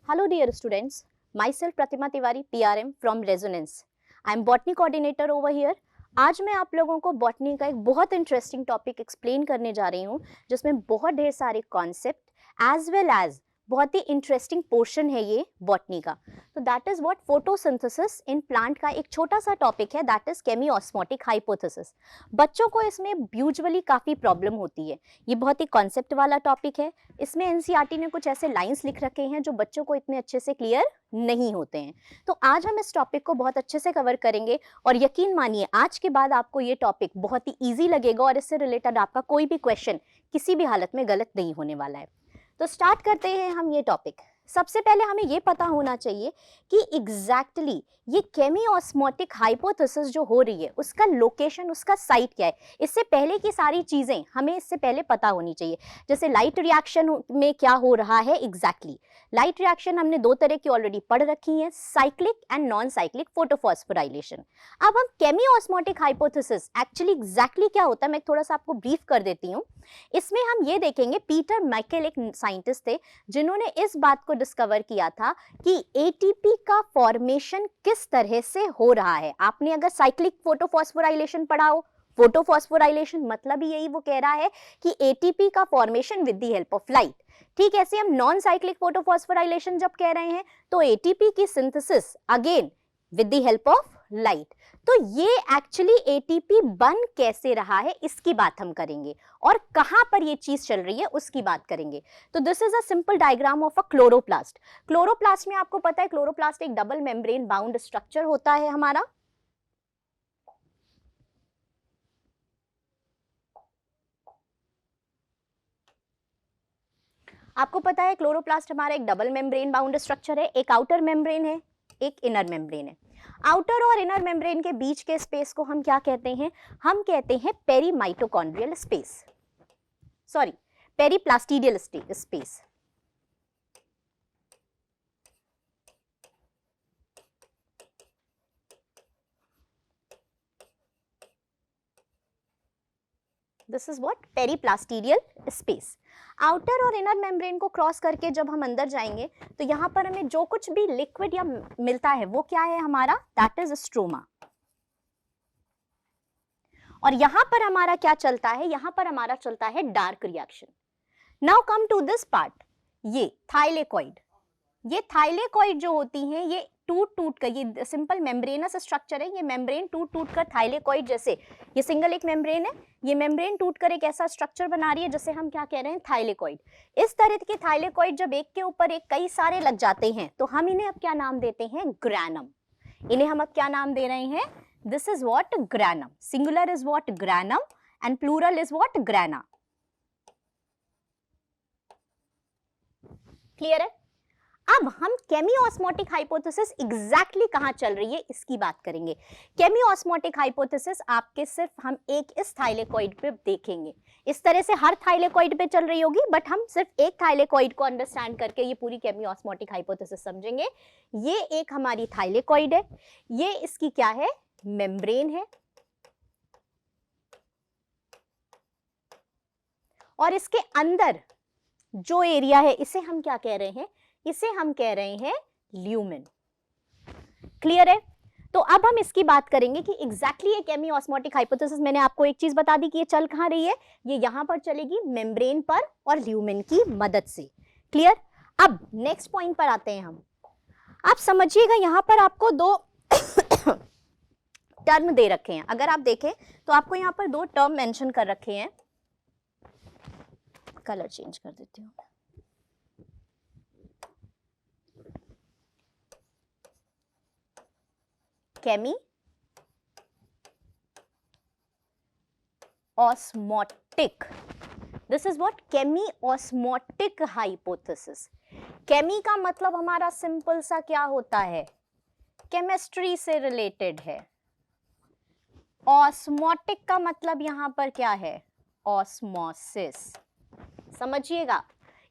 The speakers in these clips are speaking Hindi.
Hello dear students, myself Pratima Tiwari PRM from Resonance. I am botany coordinator over here. आज मैं आप लोगों को बॉटनी का एक बहुत इंटरेस्टिंग टॉपिक एक्सप्लेन करने जा रही हूँ जिसमें बहुत ढेर सारे कॉन्सेप्ट एज वेल एज बहुत ही इंटरेस्टिंग पोर्शन है ये बॉटनी का. तो that is what photosynthesis in plant का एक छोटा सा टॉपिक है, दैट इज केमियोस्मोटिक हाइपोथेसिस. बच्चों को इसमें यूजुअली काफ़ी प्रॉब्लम होती है. ये बहुत ही कॉन्सेप्ट वाला टॉपिक है. इसमें एनसीईआरटी ने कुछ ऐसे लाइंस लिख रखे हैं जो बच्चों को इतने अच्छे से क्लियर नहीं होते हैं. तो आज हम इस टॉपिक को बहुत अच्छे से कवर करेंगे और यकीन मानिए आज के बाद आपको ये टॉपिक बहुत ही ईजी लगेगा और इससे रिलेटेड आपका कोई भी क्वेश्चन किसी भी हालत में गलत नहीं होने वाला है. तो स्टार्ट करते हैं हम ये टॉपिक. सबसे पहले हमें ये पता होना चाहिए कि एग्जैक्टली ये केमियोस्मोटिक हाइपोथेसिस जो हो रही है उसका लोकेशन, उसका साइट क्या है. इससे पहले की सारी चीज़ें हमें इससे पहले पता होनी चाहिए. जैसे लाइट रिएक्शन में क्या हो रहा है एग्जैक्टली. लाइट रिएक्शन हमने दो तरह की ऑलरेडी पढ़ रखी हैं, cyclic and non cyclic photophosphorylation. अब हम केमियोस्मोटिक हाइपोथेसिस एक्चुअली एग्जैक्टली क्या होता है मैं थोड़ा सा आपको ब्रीफ कर देती हूँ. इसमें हम ये देखेंगे, पीटर मैकेल एक साइंटिस्ट थे जिन्होंने इस बात को डिस्कवर किया था कि एटीपी का फॉर्मेशन किस तरह से हो रहा है. आपने अगर साइक्लिक फोटोफॉस्फोराइलेशन पढ़ा हो, फोटोफॉस्फोराइलेशन मतलब ही यही वो कह रहा है कि एटीपी का formation with the help of light. ठीक ऐसे हम नॉन साइक्लिक फोटोफॉस्फोराइलेशन जब कह रहे हैं तो एटीपी की synthesis again with the help of light. तो ये एक्चुअली एटीपी बन कैसे रहा है इसकी बात हम करेंगे और कहां पर ये चीज चल रही है उसकी बात करेंगे. तो this is a simple diagram of a chloroplast. Chloroplast में आपको पता है क्लोरोप्लास्ट एक डबल मेम्ब्रेन बाउंड स्ट्रक्चर होता है हमारा. आपको पता है क्लोरोप्लास्ट हमारा एक डबल मेम्ब्रेन बाउंड स्ट्रक्चर है. एक आउटर मेम्ब्रेन है, एक इनर मेम्ब्रेन है. आउटर और इनर मेम्ब्रेन के बीच के स्पेस को हम क्या कहते हैं? हम कहते हैं perimitochondrial space, sorry periplastidial space. This is what periplastidial space. Outer और इनर मेम्ब्रेन को क्रॉस करके जब हम अंदर जाएंगे तो यहाँ पर हमें जो कुछ भी लिक्विड या मिलता है वो क्या है हमारा? That is stroma. और यहाँ पर हमारा क्या चलता है? यहाँ पर हमारा चलता है dark reaction. Now come to this part, ये थाइलेकॉइड. ये थाइलेकॉइड जो होती हैं ये टूट कर, ये सिंपल मेम्ब्रेनस स्ट्रक्चर है, ये मेम्ब्रेन टूट कर थाइलेकॉइड जैसे, ये सिंगल एक मेम्ब्रेन है, ये मेम्ब्रेन टूट कर एक ऐसा स्ट्रक्चर बना रही है जिसे हम क्या कह रहे हैं? थाइलेकॉइड. इस तरह के थाइलेकॉइड जब एक के ऊपर एक कई सारे लग जाते हैं तो हम इन्हें अब क्या नाम देते हैं? ग्रैनम. इन्हें हम अब क्या नाम दे रहे हैं? This is what? Granum. Singular is what? Granum and plural is what? Grana. Clear है? अब हम केमियोस्मोटिक हाइपोथेसिस एग्जैक्टली कहां चल रही है इसकी बात करेंगे. केमियोस्मोटिक हाइपोथेसिस आपके सिर्फ हम एक इस थाइलेकॉइड पे देखेंगे. इस तरह से हर थाइलेकॉइड पे चल रही होगी बट हम सिर्फ एक थाइलेकॉइड को अंडरस्टैंड करके ये पूरी केमियोस्मोटिक हाइपोथेसिस समझेंगे. ये एक हमारी थाइलेकॉइड है, ये इसकी क्या है? मेम्ब्रेन है. और इसके अंदर जो एरिया है इसे हम क्या कह रहे हैं? इसे हम कह रहे हैं ल्यूमेन. क्लियर है? तो अब हम इसकी बात करेंगे कि एग्जैक्टली ये केमियोस्मोटिक हाइपोथेसिस, मैंने आपको एक चीज बता दी कि ये चल कहां रही है. ये यहां पर चलेगी मेम्ब्रेन पर और ल्यूमेन की मदद से. क्लियर? अब नेक्स्ट पॉइंट पर आते हैं हम. आप समझिएगा यहां पर आपको दो टर्म दे रखे हैं. अगर आप देखें तो आपको यहां पर दो टर्म मेंशन कर रखे हैं. कलर चेंज कर देती हूँ. Chemi osmotic. This is what? Chemi osmotic hypothesis. Chemi का मतलब हमारा सिंपल सा क्या होता है? केमिस्ट्री से रिलेटेड है. ऑस्मोटिक का मतलब यहां पर क्या है? ऑस्मोसिस. समझिएगा,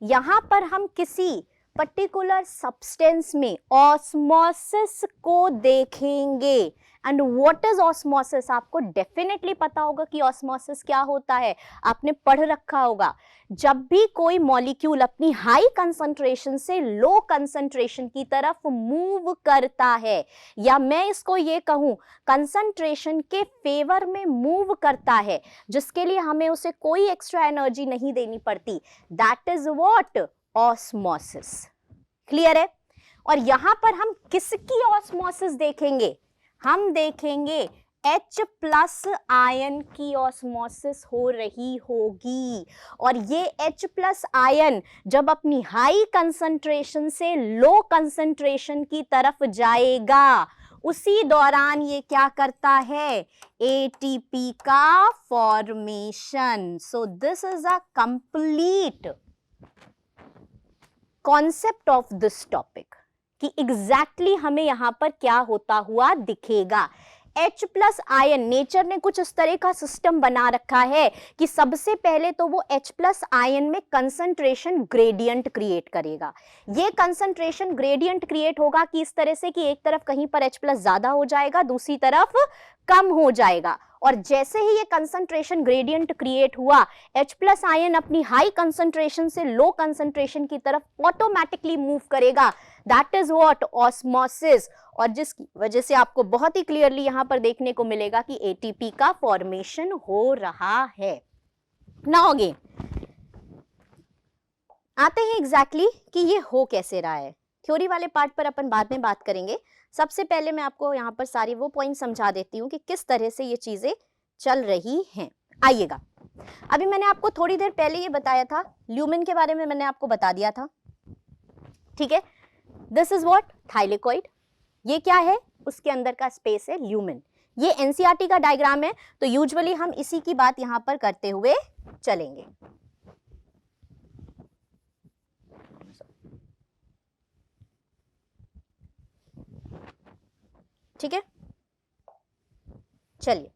यहां पर हम किसी पर्टिकुलर सब्सटेंस में ऑस्मोसिस को देखेंगे। And what is osmosis? आपको डेफिनेटली पता होगा कि ऑस्मोसिस क्या होता है, आपने पढ़ रखा होगा। जब भी कोई मॉलिक्यूल अपनी हाई कंसंट्रेशन से लो कंसंट्रेशन की तरफ मूव करता है, या मैं इसको ये कहूं कंसंट्रेशन के फेवर में मूव करता है, जिसके लिए हमें उसे कोई एक्स्ट्रा एनर्जी नहीं देनी पड़ती, that is what? Osmosis. Clear है? और यहां पर हम किसकी ऑस्मोसिस देखेंगे? हम देखेंगे H+ आयन की ऑस्मोसिस हो रही होगी। और ये H+ आयन जब अपनी हाई कंसंट्रेशन से लो कंसंट्रेशन की तरफ जाएगा, उसी दौरान ये क्या करता है? ATP का formation. So this is a complete concept of this topic कि एग्जैक्टली हमें यहां पर क्या होता हुआ दिखेगा। H+ आयन, नेचर ने कुछ इस तरह का सिस्टम बना रखा है कि सबसे पहले तो वो H+ आयन में कंसंट्रेशन ग्रेडियंट क्रिएट करेगा। ये कंसंट्रेशन ग्रेडियंट क्रिएट होगा कि इस तरह से कि एक तरफ कहीं पर H+ ज्यादा हो जाएगा, दूसरी तरफ कम हो जाएगा। और जैसे ही ये कंसंट्रेशन ग्रेडियंट क्रिएट हुआ, H+ आयन अपनी हाई कंसंट्रेशन से लो कंसंट्रेशन की तरफ ऑटोमेटिकली मूव करेगा, दैट इज व्हाट? ऑस्मोसिस। और जिसकी वजह से आपको बहुत ही क्लियरली यहां पर देखने को मिलेगा कि ATP का फॉर्मेशन हो रहा है। नाउ अगेन आते हैं एग्जैक्टली कि ये हो कैसे रहा है। थ्योरी वाले पार्ट पर अपन बाद में बात करेंगे। सबसे पहले मैं आपको यहाँ पर सारी वो पॉइंट समझा देती हूँ कि किस तरह से ये चीजें चल रही हैं। आइएगा, अभी मैंने आपको थोड़ी देर पहले ये बताया था, ल्यूमेन के बारे में मैंने आपको बता दिया था, ठीक है। This is what? थाइलेकोइड। ये क्या है? उसके अंदर का स्पेस है ल्यूमेन। ये एनसीईआरटी का डायग्राम है, तो यूजुअली हम इसी की बात यहां पर करते हुए चलेंगे। ठीक है, चलिए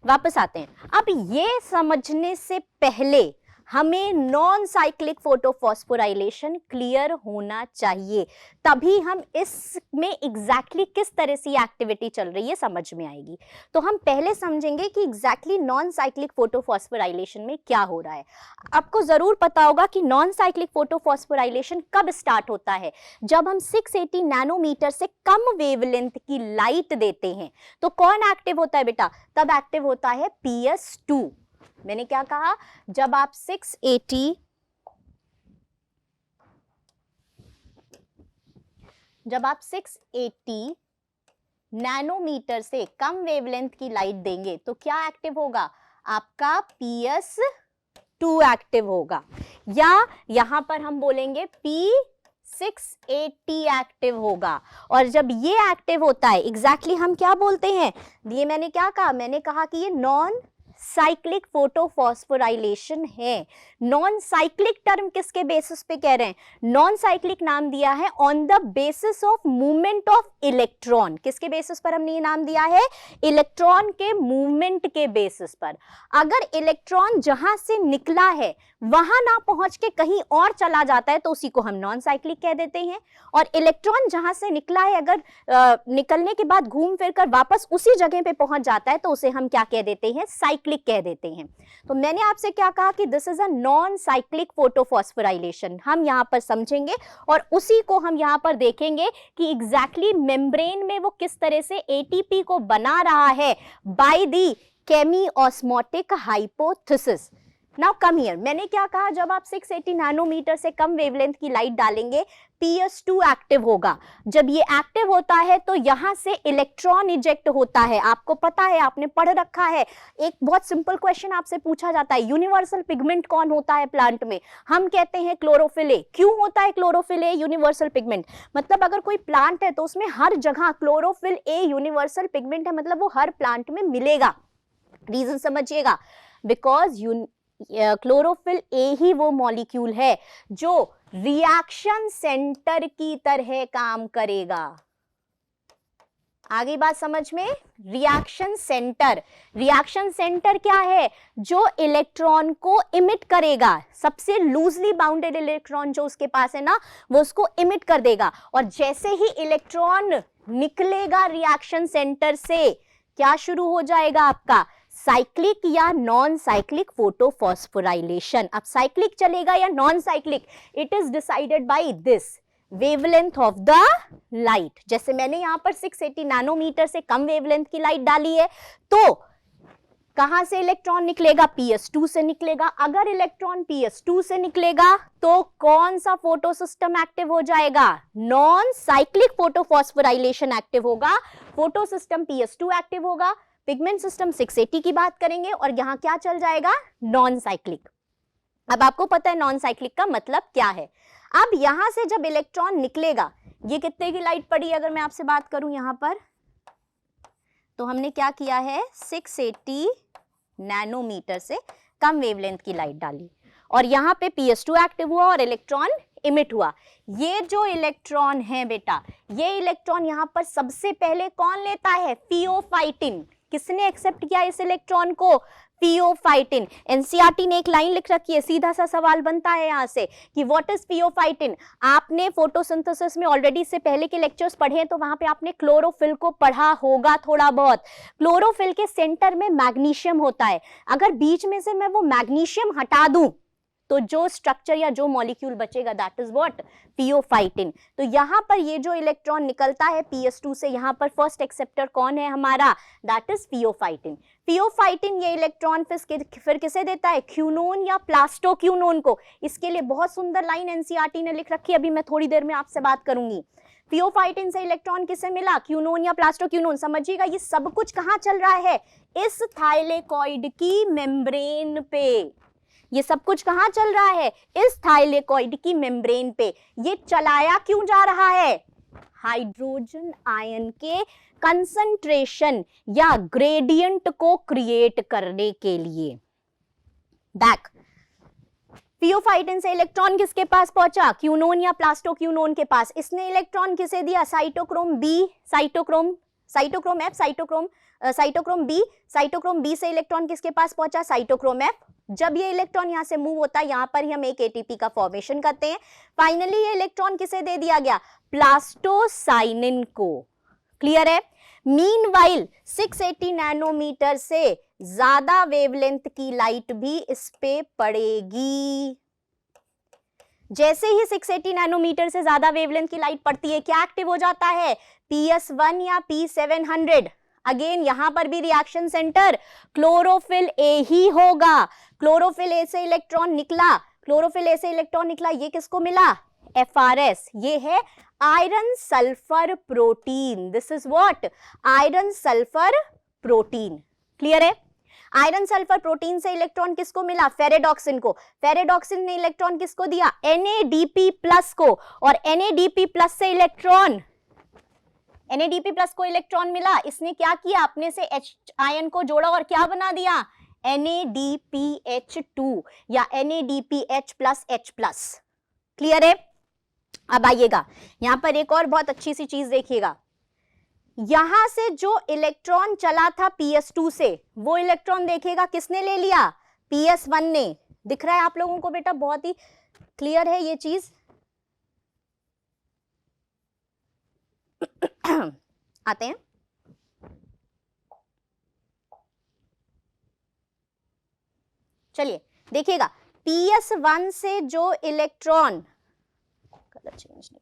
वापस आते हैं। अब ये समझने से पहले हमें नॉन साइक्लिक फोटोफॉस्फोराइलेशन क्लियर होना चाहिए, तभी हम इसमें एग्जैक्टली किस तरह से एक्टिविटी चल रही है समझ में आएगी। तो हम पहले समझेंगे कि एग्जैक्टली नॉन साइक्लिक फोटोफॉस्फोराइलेशन में क्या हो रहा है। आपको जरूर पता होगा कि नॉन साइक्लिक फोटोफॉस्फोराइलेशन कब स्टार्ट होता है? जब हम 680 नैनोमीटर से कम वेवलेंथ की लाइट देते हैं। तो कौन एक्टिव होता है बेटा? तब एक्टिव होता है PS2। मैंने क्या कहा? जब आप 680 नैनोमीटर से कम वेवलेंथ की लाइट देंगे तो क्या एक्टिव होगा? आपका PS2 एक्टिव होगा, या यहां पर हम बोलेंगे P680 एक्टिव होगा। और जब ये एक्टिव होता है, एग्जैक्टली हम क्या बोलते हैं? ये मैंने क्या कहा? मैंने कहा कि ये नॉन साइक्लिक फोटोफॉस्फोराइलेशन है। नॉन साइक्लिक टर्म किसके बेसिस पे कह रहे हैं? नॉन साइक्लिक नाम दिया है on the basis of movement of electron. किसके बेसिस पर हमने ये नाम दिया है? इलेक्ट्रॉन के मूवमेंट के बेसिस पर। अगर इलेक्ट्रॉन जहां से निकला है वहां ना पहुंच के कहीं और चला जाता है तो उसी को हम नॉन साइक्लिक कह देते हैं। और इलेक्ट्रॉन जहां से निकला है अगर निकलने के बाद घूम फिर कर वापस उसी जगह पे पहुंच जाता है तो उसे हम क्या कह देते हैं? साइक्लिक कह देते हैं। तो मैंने आपसे क्या कहा कि this is a non cyclic photophosphorylation, हम यहां पर समझेंगे और उसी को हम यहां पर देखेंगे कि एग्जैक्टली मेम्ब्रेन में वो किस तरह से एटीपी को बना रहा है by the chemi osmotic hypothesis. Now come here, मैंने क्या कहा? जब आप 680 नैनोमीटर से कम वेवलेंथ की लाइट डालेंगे PS2 एक्टिव होगा। जब ये एक्टिव होता है तो यहां से इलेक्ट्रॉन इजेक्ट होता है। आपको पता है, आपने पढ़ रखा है। एक बहुत सिंपल क्वेश्चन आपसे पूछा जाता है, यूनिवर्सल पिगमेंट कौन होता है प्लांट में? हम कहते हैं क्लोरोफिल ए। क्यों होता है क्लोरोफिल ए यूनिवर्सल पिगमेंट? मतलब अगर कोई प्लांट है तो उसमें हर जगह क्लोरोफिल ए यूनिवर्सल पिगमेंट है, मतलब वो हर प्लांट में मिलेगा। रीजन समझिएगा, बिकॉज क्लोरोफिल ए ही वो मॉलिक्यूल है जो रिएक्शन सेंटर की तरह काम करेगा। आगे बात समझ में। रिएक्शन सेंटर, रिएक्शन सेंटर क्या है? जो इलेक्ट्रॉन को इमिट करेगा, सबसे लूजली बाउंडेड इलेक्ट्रॉन जो उसके पास है ना, वो उसको इमिट कर देगा। और जैसे ही इलेक्ट्रॉन निकलेगा रिएक्शन सेंटर से, क्या शुरू हो जाएगा आपका? साइक्लिक या नॉन साइक्लिक फोटोफॉस्फोराइलेशन। अब साइक्लिक चलेगा या non cyclic, it is decided by this wavelength of the light. जैसे मैंने यहां पर 680 नैनोमीटर से कम वेवलेंथ की लाइट डाली है, तो कहां से इलेक्ट्रॉन निकलेगा? PS2 से निकलेगा। अगर इलेक्ट्रॉन PS2 से निकलेगा तो कौन सा फोटो सिस्टम एक्टिव हो जाएगा? नॉन साइक्लिक फोटोफॉस्फोराइलेशन एक्टिव होगा, फोटो सिस्टम PS2 एक्टिव होगा। पिगमेंट सिस्टम 680 की बात करेंगे और यहां क्या चल जाएगा? Non cyclic. अब आपको पता है नॉन साइक्लिक का मतलब क्या है। अब यहां से जब इलेक्ट्रॉन निकलेगा, ये कितने की लाइट पड़ी अगर मैं आपसे बात करूं यहां पर, तो हमने क्या किया है? 680 नैनोमीटर से कम वेवलेंथ की लाइट डाली और यहाँ पे PS2 एक्टिव हुआ और इलेक्ट्रॉन इमिट हुआ। ये जो इलेक्ट्रॉन है बेटा, ये इलेक्ट्रॉन यहाँ पर सबसे पहले कौन लेता है? फियोफाइटिन। किसने एक्सेप्ट किया इस इलेक्ट्रॉन को? फियोफाइटिन। एनसीईआरटी ने एक लाइन लिख रखी है, सीधा सा सवाल बनता है यहाँ से कि व्हाट इज फियोफाइटिन। आपने फोटोसिंथेसिस में ऑलरेडी इससे पहले के लेक्चर्स पढ़े हैं, तो वहां पे आपने क्लोरोफिल को पढ़ा होगा थोड़ा बहुत। क्लोरोफिल के सेंटर में मैग्नीशियम होता है। अगर बीच में से मैं वो मैग्नीशियम हटा दूं तो जो स्ट्रक्चर या जो मॉलिक्यूल बचेगा, दैट इज व्हाट? फियोफाइटिन। तो यहाँ पर ये जो इलेक्ट्रॉन निकलता है PS2 से, यहाँ पर फर्स्ट एक्सेप्टर कौन है हमारा? That is pheophytin. फियोफाइटिन ये इलेक्ट्रॉन फिर किसे देता है? क्यूनोन या प्लास्टोक्यूनोन को। इसके लिए बहुत सुंदर लाइन एनसीईआरटी ने लिख रखी है, अभी मैं थोड़ी देर में आपसे बात करूंगी। फियोफाइटिन से इलेक्ट्रॉन किसे मिला? क्यूनोन या प्लास्टोक्यूनोन। समझिएगा ये सब कुछ कहाँ चल रहा है? इस थाइलेकॉइड की मेम्ब्रेन पे। ये सब कुछ कहां चल रहा है? इस थाइलेकॉइड की मेम्ब्रेन पे। ये चलाया क्यों जा रहा है? हाइड्रोजन आयन के कंसंट्रेशन या ग्रेडियंट को क्रिएट करने के लिए। बैक, फियोफाइटिन से इलेक्ट्रॉन किसके पास पहुंचा? क्यूनोन या प्लास्टोक्यूनोन के पास। इसने इलेक्ट्रॉन किसे दिया? Cytochrome b, cytochrome F, cytochrome b. Cytochrome b से इलेक्ट्रॉन किसके पास पहुंचा? Cytochrome F। जब ये इलेक्ट्रॉन यहां से मूव होता है, यहां पर ही हम एक ATP का फॉर्मेशन करते हैं। फाइनली ये इलेक्ट्रॉन किसे दे दिया गया? प्लास्टोसाइनिन को। क्लियर है? मीनवाइल 680 नैनोमीटर से ज्यादा वेवलेंथ की लाइट भी इस पे पड़ेगी। जैसे ही 680 नैनोमीटर से ज्यादा वेवलेंथ की लाइट पड़ती है, क्या एक्टिव हो जाता है? PS1 या P700। अगेन यहां पर भी रिएक्शन सेंटर क्लोरोफिल ए ही होगा। क्लोरोफिल ए से इलेक्ट्रॉन निकला, क्लोरोफिल ए से इलेक्ट्रॉन निकला, ये किसको मिला? FRS। ये है iron sulphur protein. This is what? Iron sulphur protein. Clear है? आयरन सल्फर प्रोटीन से इलेक्ट्रॉन किसको मिला? फेरेडॉक्सिन को। फेरेडॉक्सिन ने इलेक्ट्रॉन किसको दिया? NADP+ को। और NADP+ से इलेक्ट्रॉन, NADP+ को इलेक्ट्रॉन मिला, इसने क्या किया? अपने से H आयन को जोड़ा और क्या बना दिया? NADPH2 या NADPH+H+। क्लियर है? अब आइएगा यहां पर एक और बहुत अच्छी सी चीज देखिएगा। यहां से जो इलेक्ट्रॉन चला था PS2 से, वो इलेक्ट्रॉन देखिएगा किसने ले लिया? PS1 ने। दिख रहा है आप लोगों को बेटा? बहुत ही क्लियर है ये चीज। आते हैं, चलिए देखिएगा। PS1 से जो इलेक्ट्रॉन, कलर चेंज नहीं,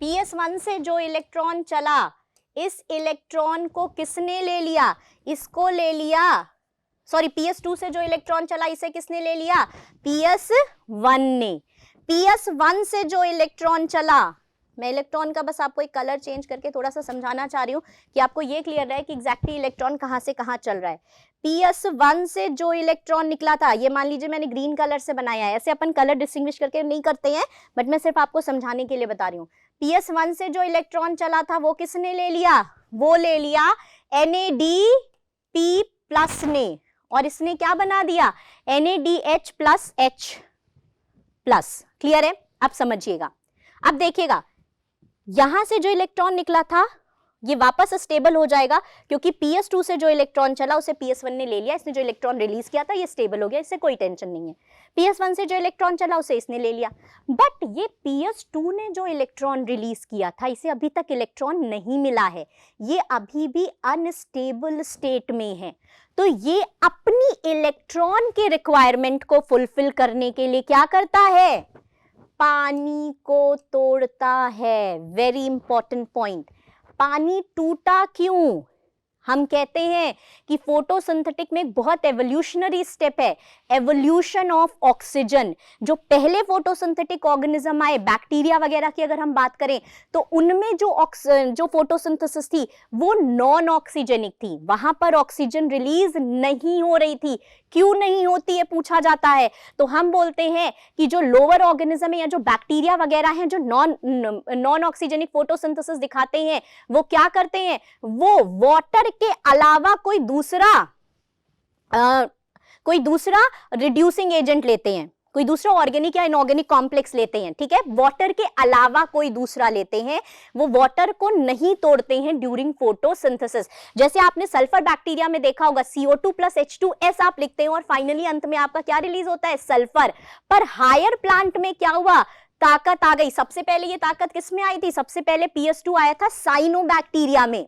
PS1 से जो इलेक्ट्रॉन चला, इस इलेक्ट्रॉन को किसने ले लिया? इसको ले लिया। सॉरी, PS2 से जो इलेक्ट्रॉन चला, इसे किसने ले लिया? PS1 ने। PS1 से जो इलेक्ट्रॉन चला, मैं इलेक्ट्रॉन का बस आपको एक कलर चेंज करके थोड़ा सा समझाना चाह रही हूँ कि आपको ये क्लियर रहे कि एग्जैक्टली इलेक्ट्रॉन कहाँ से कहाँ चल रहा है। PS1 से जो इलेक्ट्रॉन निकला था, ये मान लीजिए मैंने ग्रीन कलर से बनाया है, ऐसे अपन कलर डिस्टिंग्विश करके नहीं करते हैं, बट मैं सिर्फ आपको समझाने के लिए बता रही हूँ। PS1 से जो इलेक्ट्रॉन चला था, वो किसने ले लिया? वो ले लिया NADP+ ने, और इसने क्या बना दिया? NADH+H+। क्लियर है? अब समझिएगा। अब देखिएगा, यहां से जो इलेक्ट्रॉन निकला था ये वापस स्टेबल हो जाएगा क्योंकि PS2 से जो इलेक्ट्रॉन चला उसे PS1 ने ले लिया, इसने जो इलेक्ट्रॉन रिलीज किया था ये स्टेबल हो गया, इससे कोई टेंशन नहीं है। PS1 से जो इलेक्ट्रॉन चला उसे इसने ले लिया, बट ये PS2 ने जो इलेक्ट्रॉन रिलीज किया था इसे अभी तक इलेक्ट्रॉन नहीं मिला है, ये अभी भी अनस्टेबल स्टेट में है। तो ये अपनी इलेक्ट्रॉन के रिक्वायरमेंट को फुलफिल करने के लिए क्या करता है, पानी को तोड़ता है। वेरी इंपॉर्टेंट पॉइंट, पानी टूटा क्यों? हम कहते हैं कि फोटोसिंथेटिक में एक बहुत एवोल्यूशनरी स्टेप है, एवोल्यूशन ऑफ ऑक्सीजन। जो पहले फोटोसिंथेटिक ऑर्गेनिज्म आए, बैक्टीरिया वगैरह की अगर हम बात करें तो उनमें जो फोटोसिंथेसिस थी वो नॉन ऑक्सीजनिक थी, वहां पर ऑक्सीजन रिलीज नहीं हो रही थी। क्यों नहीं होती है पूछा जाता है, तो हम बोलते हैं कि जो लोअर ऑर्गेनिज्म है या जो बैक्टीरिया वगैरह हैं जो नॉन ऑक्सीजनिक फोटोसिंथेसिस दिखाते हैं वो क्या करते हैं, वो वाटर के अलावा कोई दूसरा रिड्यूसिंग एजेंट लेते हैं, कोई दूसरा ऑर्गेनिक या इनऑर्गेनिक कॉम्प्लेक्स लेते हैं, ठीक है, वाटर के अलावा कोई दूसरा लेते हैं, वो वाटर को नहीं तोड़ते हैं ड्यूरिंग फोटोसिंथेसिस। जैसे आपने सल्फर बैक्टीरिया में देखा होगा CO2 + H2S आप लिखते हैं और फाइनली अंत में आपका क्या रिलीज होता है, सल्फर। पर हायर प्लांट में क्या हुआ, ताकत आ गई। सबसे पहले ये ताकत किसमें आई थी, सबसे पहले PS2 आया था साइनोबैक्टीरिया में।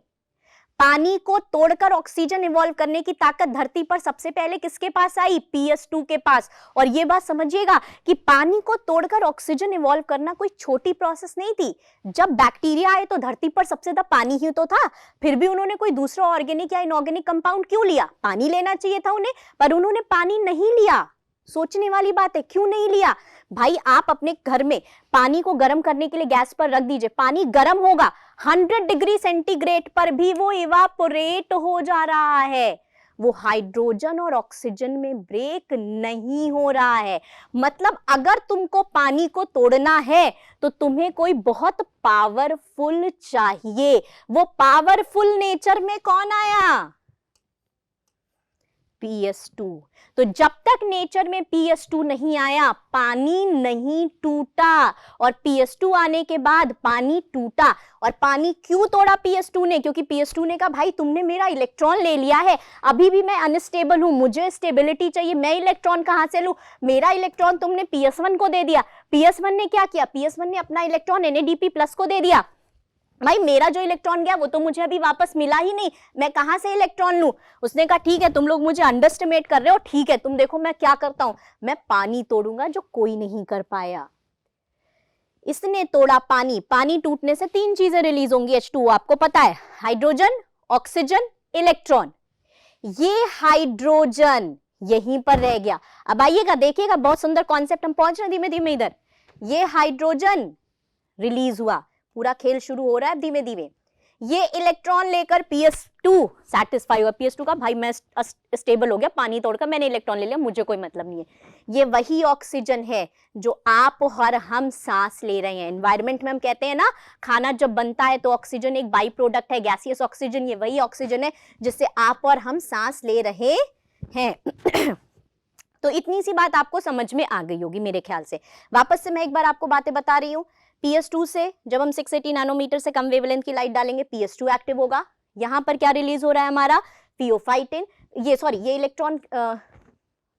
पानी को तोड़कर ऑक्सीजन इवॉल्व करने की ताकत धरती पर सबसे पहले किसके पास आई, PS2 के पास। और ये बात समझिएगा कि पानी को तोड़कर ऑक्सीजन इवॉल्व करना कोई छोटी प्रोसेस नहीं थी। जब बैक्टीरिया आए तो धरती पर सबसे ज्यादा पानी ही तो था, फिर भी उन्होंने कोई दूसरा ऑर्गेनिक या इनऑर्गेनिक कंपाउंड क्यों लिया, पानी लेना चाहिए था उन्हें, पर उन्होंने पानी नहीं लिया। सोचने वाली बात है, क्यों नहीं लिया भाई? आप अपने घर में पानी को गर्म करने के लिए गैस पर रख दीजिए, पानी गर्म होगा, 100 डिग्री सेंटीग्रेड पर भी वो इवापोरेट हो जा रहा है, वो हाइड्रोजन और ऑक्सीजन में ब्रेक नहीं हो रहा है। मतलब अगर तुमको पानी को तोड़ना है तो तुम्हें कोई बहुत पावरफुल चाहिए। वो पावरफुल नेचर में कौन आया, PS2। तो जब तक नेचर में PS2 नहीं आया पानी नहीं टूटा, और PS2 आने के बाद पानी टूटा। और पानी क्यों तोड़ा PS2 ने, क्योंकि PS2 ने कहा भाई तुमने मेरा इलेक्ट्रॉन ले लिया है, अभी भी मैं अनस्टेबल हूं, मुझे स्टेबिलिटी चाहिए, मैं इलेक्ट्रॉन कहां से लूं, मेरा इलेक्ट्रॉन तुमने PS1 को दे दिया। PS1 ने क्या किया, PS1 ने अपना इलेक्ट्रॉन NADP+ को दे दिया। भाई मेरा जो इलेक्ट्रॉन गया वो तो मुझे अभी वापस मिला ही नहीं, मैं कहां से इलेक्ट्रॉन लूं। उसने कहा ठीक है तुम लोग मुझे अंडरएस्टिमेट कर रहे हो, ठीक है तुम देखो मैं क्या करता हूं, मैं पानी तोड़ूंगा जो कोई नहीं कर पाया। इसने तोड़ा पानी। पानी टूटने से 3 चीजें रिलीज होंगी H2O, आपको पता है, हाइड्रोजन, ऑक्सीजन, इलेक्ट्रॉन। ये हाइड्रोजन यहीं पर रह गया। अब आइएगा देखिएगा, बहुत सुंदर कॉन्सेप्ट, हम पहुंच रहे धीमे धीमे इधर। ये हाइड्रोजन रिलीज हुआ, पूरा खेल शुरू हो रहा है धीमे धीमे। ये इलेक्ट्रॉन लेकर PS2 सेटिस्फाई हुआ, PS2 का भाई मैं स्टेबल हो गया, पानी तोड़कर मैंने इलेक्ट्रॉन ले लिया, मुझे कोई मतलब नहीं है। ये वही ऑक्सीजन है जो आप और हम सांस ले रहे हैं। एनवायरमेंट में हम कहते हैं ना, खाना जब बनता है तो ऑक्सीजन एक बाई प्रोडक्ट है, गैसियस ऑक्सीजन, ये वही ऑक्सीजन है जिससे आप और हम सांस ले रहे हैं। तो इतनी सी बात आपको समझ में आ गई होगी मेरे ख्याल से। वापस से मैं एक बार आपको बातें बता रही हूँ। PS2 से जब हम 680 नैनोमीटर से कम वेवलेंथ की लाइट डालेंगे PS2 एक्टिव होगा। यहाँ पर क्या रिलीज हो रहा है हमारा, पियोफाइटिन। ये इलेक्ट्रॉन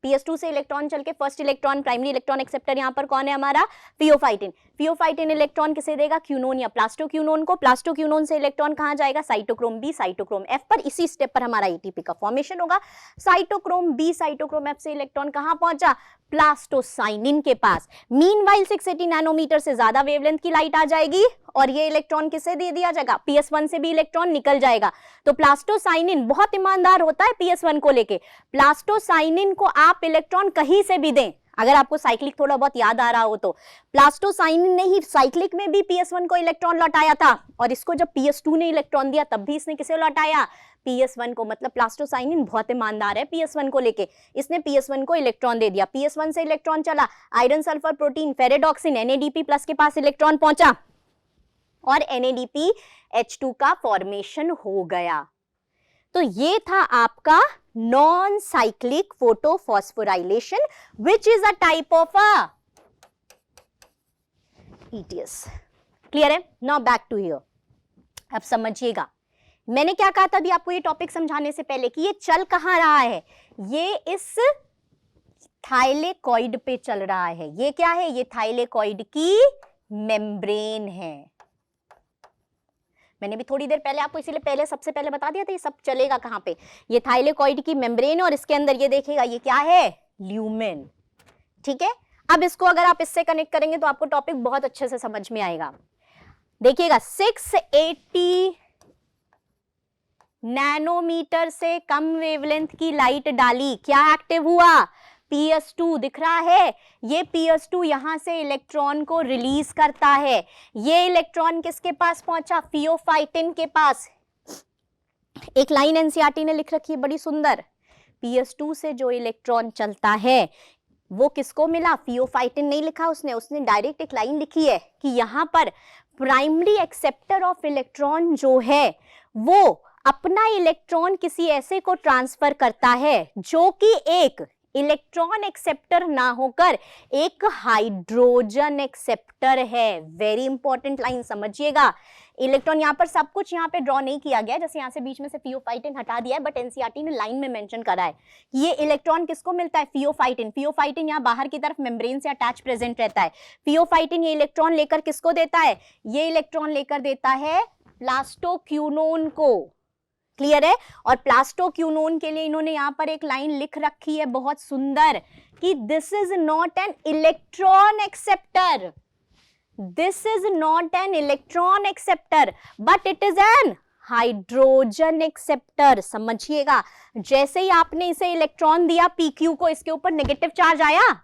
PS2 से इलेक्ट्रॉन चल के first electron, primary electron acceptor यहाँ पर कौन है हमारा, पियोफाइटिन। पियोफाइटिन इलेक्ट्रॉन किसे देगा, क्यूनोन या प्लास्टोक्यूनोन को। प्लास्टोक्यूनोन से इलेक्ट्रॉन कहाँ जाएगा, साइटोक्रोम B, साइटोक्रोम F पर। इसी स्टेप पर हमारा ATP का फॉर्मेशन होगा। साइटोक्रोम B, साइटोक्रोम F से इलेक्ट्रॉन कहाँ पहुंचा, प्लास्टोसाइनिन के पास। मीनवाइल 680 नैनोमीटर से ज्यादा वेवलेंथ की लाइट आ जाएगी और ये इलेक्ट्रॉन किसे दे दिया जाएगा, PS1 से भी इलेक्ट्रॉन निकल जाएगा। तो प्लास्टोसाइनिन बहुत ईमानदार होता है PS1 को लेके। प्लास्टोसाइनिन को आप इलेक्ट्रॉन कहीं से भी दें, अगर आपको साइक्लिक थोड़ा बहुत याद आ रहा हो तो, प्लास्टोसाइनिन ने ही साइक्लिक में भी PS1 को इलेक्ट्रॉन लौटाया था, और इसको जब PS2 ने इलेक्ट्रॉन दिया तब भी इसने किसे लौटाया, PS1 को। मतलब प्लास्टोसाइनिन बहुत ईमानदार है PS1 को लेके, इसने PS1 को इलेक्ट्रॉन दे दिया। PS1 से इलेक्ट्रॉन चला, iron sulphur protein ferredoxin NADP+ के पास इलेक्ट्रॉन पहुंचा और NADPH2 का फॉर्मेशन हो गया। तो ये था आपका non cyclic photophosphorylation which is a type of ETS। Clear है? Now back to here. अब समझिएगा मैंने क्या कहा था अभी आपको ये टॉपिक समझाने से पहले कि ये चल कहाँ रहा है, ये इस थाइलेकॉइड पे चल रहा है। ये क्या है, ये थाइलेकॉइड की मेम्ब्रेन है। मैंने भी थोड़ी देर पहले आपको इसीलिए पहले सबसे पहले बता दिया था ये सब चलेगा कहाँ पे। ये थाइलेकॉइड की मेम्ब्रेन है और इसके अंदर ये देखिएगा ये क्या है, ल्यूमेन। ठीक है, अब इसको अगर आप इससे कनेक्ट करेंगे तो आपको टॉपिक बहुत अच्छे से समझ में आएगा। देखिएगा 680 नैनोमीटर से कम वेवलेंथ की लाइट डाली, क्या एक्टिव हुआ, PS2 दिख रहा है। ये PS2 यहां से इलेक्ट्रॉन को रिलीज करता है। ये इलेक्ट्रॉन किसके पास पहुंचा, फियोफाइटिन के पास। एक लाइन एनसीईआरटी ने लिख रखी है बड़ी सुंदर, PS2 से जो इलेक्ट्रॉन चलता है वो किसको मिला, फियोफाइटिन नहीं लिखा उसने डायरेक्ट एक लाइन लिखी है कि यहां पर प्राइमरी एक्सेप्टर ऑफ इलेक्ट्रॉन जो है वो अपना इलेक्ट्रॉन किसी ऐसे को ट्रांसफर करता है जो कि एक इलेक्ट्रॉन एक्सेप्टर ना होकर एक हाइड्रोजन एक्सेप्टर है। वेरी इंपॉर्टेंट लाइन, समझिएगा। इलेक्ट्रॉन यहाँ पर सब कुछ यहाँ पे ड्रॉ नहीं किया गया, जैसे यहाँ से बीच में से फियोफाइटिन हटा दिया है, बट एनसीईआरटी ने लाइन में मेंशन करा है। ये इलेक्ट्रॉन किसको मिलता है, फियोफाइटिन। फियोफाइटिन यहाँ बाहर की तरफ मेम्ब्रेन से अटैच प्रेजेंट रहता है। फियोफाइटिन ये इलेक्ट्रॉन लेकर किसको देता है, ये इलेक्ट्रॉन लेकर देता है प्लास्टोक्यूनोन को। क्लियर है। और प्लास्टोक्यूनोन के लिए इन्होंने यहां पर एक लाइन लिख रखी है बहुत सुंदर कि this is not an electron acceptor, this is not an electron acceptor but it is an hydrogen acceptor. समझिएगा, जैसे ही आपने इसे इलेक्ट्रॉन दिया PQ को, इसके ऊपर नेगेटिव चार्ज आया,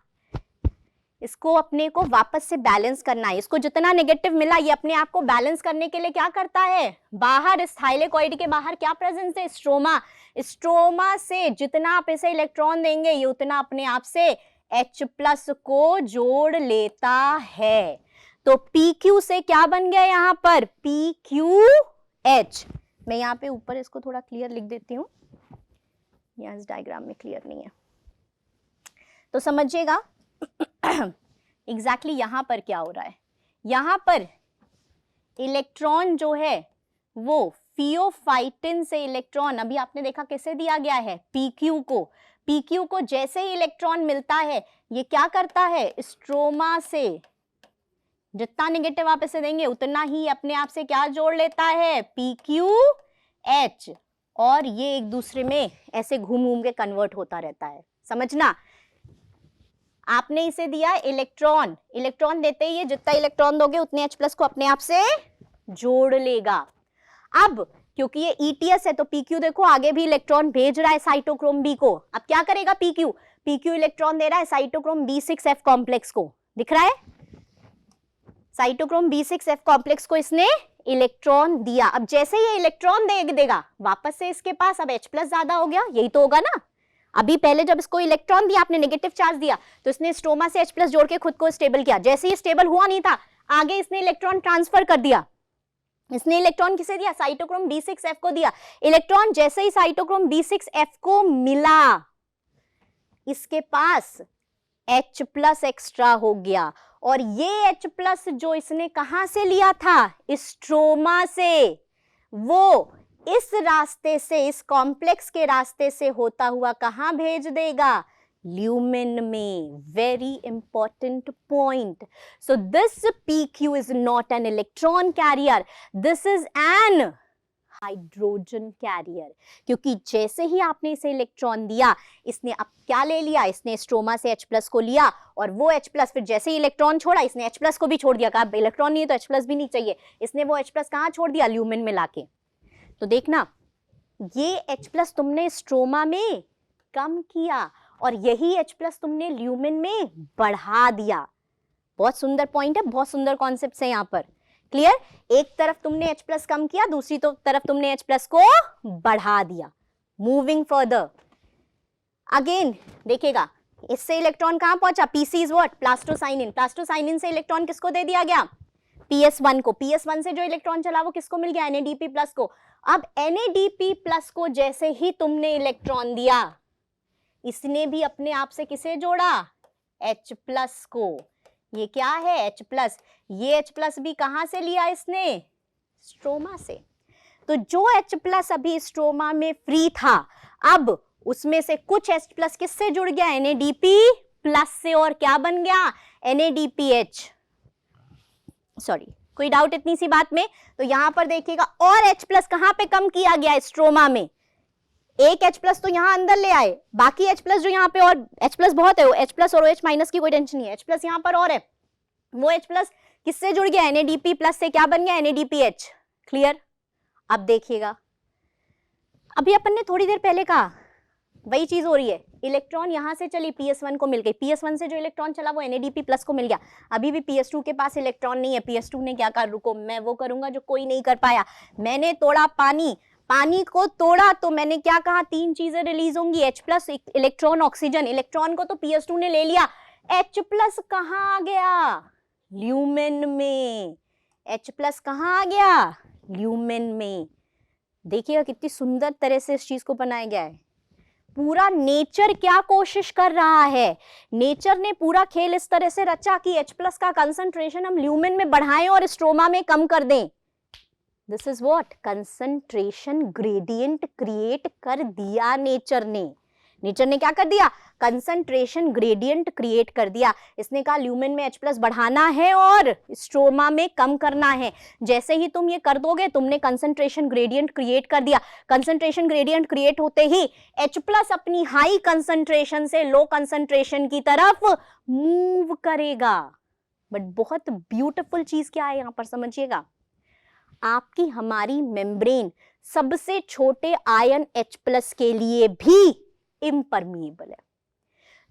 इसको अपने को वापस से बैलेंस करना है। इसको जितना नेगेटिव मिला ये अपने आप को बैलेंस करने के लिए क्या करता है, बाहर इस थाइलेकॉइड के बाहर क्या प्रेजेंस है, स्ट्रोमा। स्ट्रोमा से जितना आप इसे इलेक्ट्रॉन देंगे ये उतना अपने आप से H+ को जोड़ लेता है। तो PQ से क्या बन गया यहाँ पर, PQH। मैं यहाँ पे ऊपर इसको थोड़ा क्लियर लिख देती हूँ, यहाँ इस डायग्राम में क्लियर नहीं है तो समझिएगा एग्जैक्टली यहां पर क्या हो रहा है। यहां पर इलेक्ट्रॉन जो है वो फियोफाइटिन से इलेक्ट्रॉन अभी आपने देखा कैसे दिया गया है, PQ को। PQ को जैसे ही इलेक्ट्रॉन मिलता है ये क्या करता है, स्ट्रोमा से जितना नेगेटिव आप इसे देंगे उतना ही अपने आप से क्या जोड़ लेता है, PQH। और ये एक दूसरे में ऐसे घूम घूम के कन्वर्ट होता रहता है। समझना, आपने इसे दिया इलेक्ट्रॉन, इलेक्ट्रॉन देते ही ये जितना इलेक्ट्रॉन दोगे उतने H+ को अपने आप से जोड़ लेगा। अब क्योंकि ये ETS है तो PQ देखो आगे भी इलेक्ट्रॉन भेज रहा है साइटोक्रोम B को। अब क्या करेगा PQ इलेक्ट्रॉन दे रहा है साइटोक्रोम B6F कॉम्प्लेक्स को, दिख रहा है, साइटोक्रोम B6F कॉम्प्लेक्स को इसने इलेक्ट्रॉन दिया। अब जैसे ये इलेक्ट्रॉन देगा वापस से इसके पास अब H+ ज्यादा हो गया, यही तो होगा ना। अभी पहले जब इसको इलेक्ट्रॉन दिया, आपने नेगेटिव चार्ज दिया तो इसने स्ट्रोमा से H+ जोड़ के खुद को स्टेबल किया। जैसे ही स्टेबल हुआ नहीं था आगे इसने इलेक्ट्रॉन ट्रांसफर कर दिया। इसने इलेक्ट्रॉन किसे दिया, साइटोक्रोम B6F को दिया। इलेक्ट्रॉन जैसे ही साइटोक्रोम B6F को मिला इसके पास H+ एक्स्ट्रा हो गया। और ये H+ जो इसने कहां से लिया था, स्ट्रोमा से, वो इस रास्ते से, इस कॉम्प्लेक्स के रास्ते से होता हुआ कहां भेज देगा, ल्यूमेन में। Very important point. So this PQ is not an electron carrier, this is an hydrogen carrier. क्योंकि जैसे ही आपने इसे इलेक्ट्रॉन दिया इसने अब क्या ले लिया, इसने स्ट्रोमा से H+ को लिया और वो H+ फिर जैसे ही इलेक्ट्रॉन छोड़ा इसने H+ को भी छोड़ दिया। कहा इलेक्ट्रॉन नहीं है तो H+ भी नहीं चाहिए, इसने वो H+ कहां छोड़ दिया, ल्यूमेन में लाके। तो देखना ये H+ तुमने स्ट्रोमा में कम किया और यही H+ तुमने ल्यूमेन में बढ़ा दिया। बहुत सुंदर पॉइंट है, बहुत सुंदर कॉन्सेप्ट है यहाँ पर। क्लियर, एक तरफ तुमने H+ कम किया, दूसरी तरफ तुमने H+ को बढ़ा दिया। मूविंग फर्दर अगेन देखिएगा इससे इलेक्ट्रॉन कहां पहुंचा, PC is what, plastocyanin. Plastocyanin से इलेक्ट्रॉन किसको दे दिया गया, PS1 को। PS1 से जो इलेक्ट्रॉन चला वो किसको मिल गया, NADP+ को। अब NADP+ को जैसे ही तुमने इलेक्ट्रॉन दिया इसने भी अपने आप से किसे जोड़ा, H+ को। ये क्या है, H+। ये H+ भी कहां से लिया इसने, स्ट्रोमा से। तो जो H प्लस अभी स्ट्रोमा में फ्री था, अब उसमें से कुछ H प्लस किससे जुड़ गया, NADP प्लस से, और क्या बन गया, NADPH। सॉरी, कोई डाउट इतनी सी बात में? तो यहां पर देखिएगा, और H प्लस कहां पे कम किया गया, स्ट्रोमा में। एक H प्लस तो यहां अंदर ले आए, बाकी H प्लस जो यहाँ पे, और H प्लस बहुत है, वो H प्लस और OH माइनस की कोई टेंशन नहीं है, H प्लस यहाँ पर और है, वो H प्लस किससे जुड़ गया, NADP प्लस से, क्या बन गया, NADPH। क्लियर? अब देखिएगा, अभी अपन ने थोड़ी देर पहले कहा वही चीज हो रही है, इलेक्ट्रॉन यहां से चली, PS1 को मिल गई, PS1 से जो इलेक्ट्रॉन चला वो NADP प्लस को मिल गया, अभी भी PS2 के पास इलेक्ट्रॉन नहीं है। PS2 ने क्या कहा, रुको मैं वो करूंगा जो कोई नहीं कर पाया, मैंने तोड़ा पानी, पानी को तोड़ा तो मैंने क्या कहा, तीन चीजें रिलीज होंगी, H plus, electron, oxygen. Electron को तो PS2 ने ले लिया, H प्लस कहां आ गया, ल्यूमेन में। H प्लस कहां आ गया, ल्यूमेन में। देखिएगा कितनी सुंदर तरह से इस चीज को बनाया गया है। पूरा नेचर क्या कोशिश कर रहा है, नेचर ने पूरा खेल इस तरह से रचा कि H प्लस का कंसंट्रेशन हम ल्यूमेन में बढ़ाएं और स्ट्रोमा में कम कर दें। This is what, concentration gradient create कर दिया नेचर ने। नेचर ने क्या कर दिया, कंसंट्रेशन ग्रेडियंट क्रिएट कर दिया। इसने कहा ल्यूमेन में H प्लस बढ़ाना है और स्ट्रोमा में कम करना है। जैसे ही तुम ये कर दोगे, तुमने कंसंट्रेशन ग्रेडियंट क्रिएट कर दिया। कंसंट्रेशन ग्रेडियंट क्रिएट होते ही H प्लस अपनी हाई कंसंट्रेशन से लो कंसंट्रेशन की तरफ मूव करेगा। बट बहुत ब्यूटीफुल चीज क्या है यहां पर, समझिएगा, आपकी हमारी मेम्ब्रेन सबसे छोटे आयन H प्लस के लिए भी इम्परमिएबल है।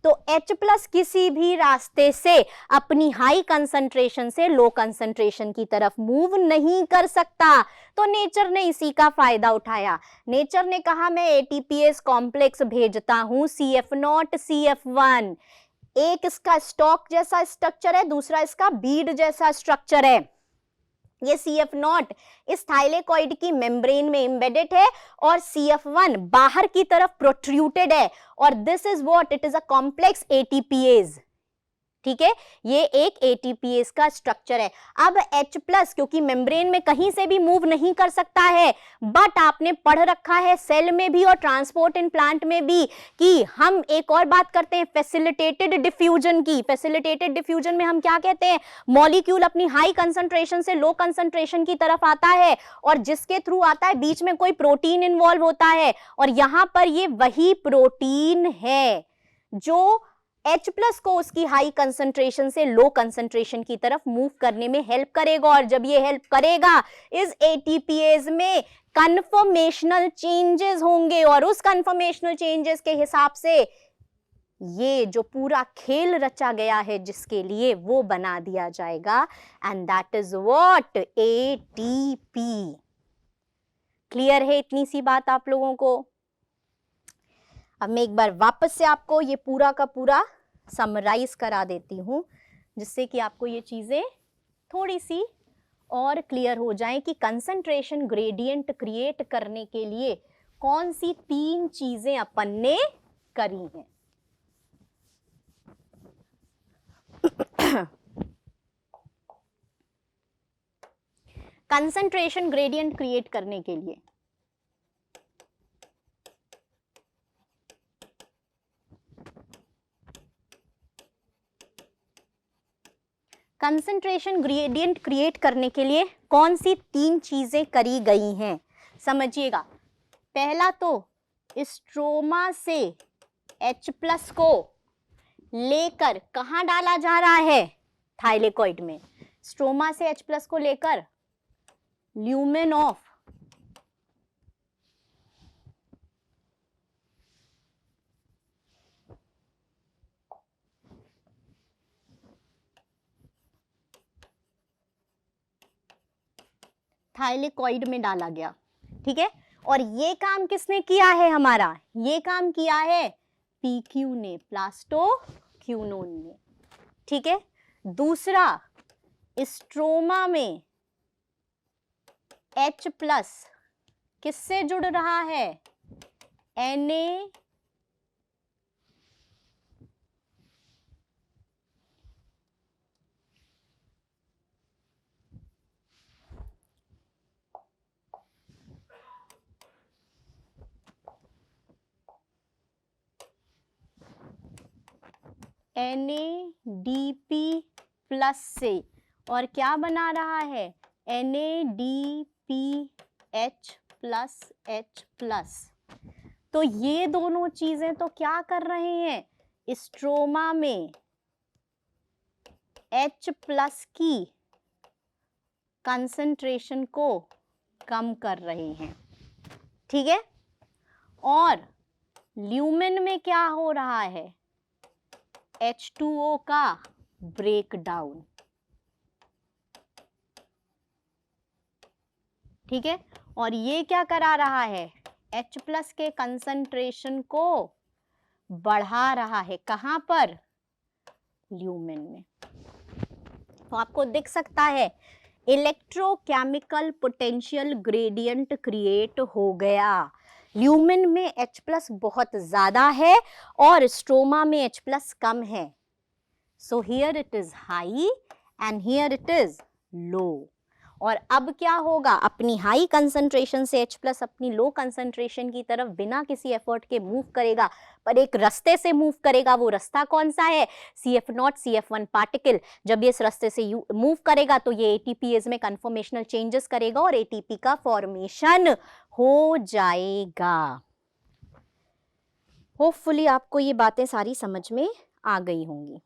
तो H प्लस किसी भी रास्ते से अपनी हाई कंसंट्रेशन से लो कंसंट्रेशन की तरफ मूव नहीं कर सकता। तो नेचर ने इसी का फायदा उठाया। नेचर ने कहा मैं ATPase कॉम्प्लेक्स भेजता हूं, CF0 CF1। एक इसका स्टॉक जैसा स्ट्रक्चर है, दूसरा इसका बीड जैसा स्ट्रक्चर है। ये CF0 इस थाइलेकॉइड की मेम्ब्रेन में एम्बेडेड है और CF1 बाहर की तरफ प्रोट्रूटेड है, और this is what, it is a complex ATPase। ठीक है, ये एक ATPase का स्ट्रक्चर है। अब H प्लस क्योंकि मेम्ब्रेन में कहीं से भी मूव नहीं कर सकता है, बट आपने पढ़ रखा है सेल में भी और ट्रांसपोर्ट इन प्लांट में भी कि हम एक और बात करते हैं फैसिलिटेटेड डिफ्यूजन की। फैसिलिटेटेड डिफ्यूजन में हम क्या कहते हैं, मॉलिक्यूल अपनी हाई कंसंट्रेशन से लो कंसंट्रेशन की तरफ आता है, और जिसके थ्रू आता है बीच में कोई प्रोटीन इन्वॉल्व होता है, और यहां पर ये वही प्रोटीन है जो H प्लस को उसकी हाई कंसंट्रेशन से लो कंसंट्रेशन की तरफ मूव करने में हेल्प करेगा। और जब ये हेल्प करेगा, इस ATPase में कन्फर्मेशनल चेंजेस होंगे, और उस कन्फर्मेशनल चेंजेस के हिसाब से ये जो पूरा खेल रचा गया है जिसके लिए, वो बना दिया जाएगा, and that is what, ATP। Clear है इतनी सी बात आप लोगों को? अब मैं एक बार वापस से आपको ये पूरा का पूरा समराइज करा देती हूं, जिससे कि आपको ये चीजें थोड़ी सी और क्लियर हो जाएं कि कंसंट्रेशन ग्रेडियंट क्रिएट करने के लिए कौन सी तीन चीजें अपन ने करी हैं। कंसंट्रेशन ग्रेडियंट क्रिएट करने के लिए कंसंट्रेशन ग्रेडियंट क्रिएट करने के लिए कौन सी तीन चीजें करी गई हैं, समझिएगा। पहला तो स्ट्रोमा से H प्लस को लेकर कहां डाला जा रहा है, थाइलेकॉइड में। स्ट्रोमा से H प्लस को लेकर ल्यूमेन ऑफ थाइलेकॉइड में डाला गया। ठीक है, और ये काम किसने किया है, हमारा ये काम किया है PQ ने, प्लास्टोक्यूनोन ने। ठीक है, दूसरा स्ट्रोमा में H प्लस किससे जुड़ रहा है, Na NADP प्लस से और क्या बना रहा है, NADPH प्लस H प्लस। तो ये दोनों चीजें तो क्या कर रहे हैं, स्ट्रोमा में H प्लस की कंसंट्रेशन को कम कर रहे हैं, ठीक है। और ल्यूमेन में क्या हो रहा है, H2O का ब्रेकडाउन, ठीक है। और ये क्या करा रहा है, H प्लस के कंसंट्रेशन को बढ़ा रहा है, कहां पर, ल्यूमेन में। तो आपको दिख सकता है इलेक्ट्रोकेमिकल पोटेंशियल ग्रेडियंट क्रिएट हो गया। ल्यूमेन में H प्लस बहुत ज्यादा है और स्ट्रोमा में H प्लस कम है। So here it is high and here it is low. और अब क्या होगा, अपनी हाई कंसंट्रेशन से H प्लस अपनी लो कंसंट्रेशन की तरफ बिना किसी एफर्ट के मूव करेगा, पर एक रास्ते से मूव करेगा। वो रास्ता कौन सा है, CF0 CF1 पार्टिकल। जब ये इस रास्ते से मूव करेगा तो ये ATPase में कन्फॉर्मेशनल चेंजेस करेगा और ATP का फॉर्मेशन हो जाएगा। होपफुली आपको ये बातें सारी समझ में आ गई होंगी।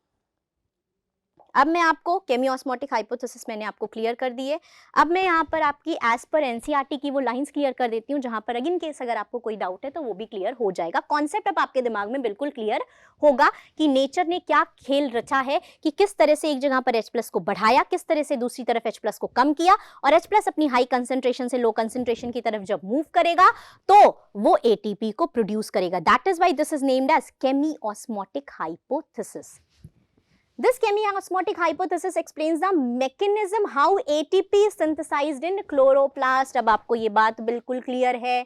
अब मैं आपको केमियोस्मोटिक हाइपोथेसिस मैंने आपको क्लियर कर दी है। अब मैं यहाँ पर आपकी एज पर NCERT की वो लाइंस क्लियर कर देती हूँ, जहाँ पर अगेन केस अगर आपको कोई डाउट है तो वो भी क्लियर हो जाएगा। कॉन्सेप्ट अब आपके दिमाग में बिल्कुल क्लियर होगा कि नेचर ने क्या खेल रचा है, कि किस तरह से एक जगह पर H प्लस को बढ़ाया, किस तरह से दूसरी तरफ H प्लस को कम किया, और H प्लस अपनी हाई कंसेंट्रेशन से लो कंसेंट्रेशन की तरफ जब मूव करेगा तो वो ATP को प्रोड्यूस करेगा। That is why this is named as chemiosmotic hypothesis. This chemiosmotic hypothesis explains the mechanism how ATP is synthesized in chloroplast। अब आपको ये बात बिल्कुल क्लियर है।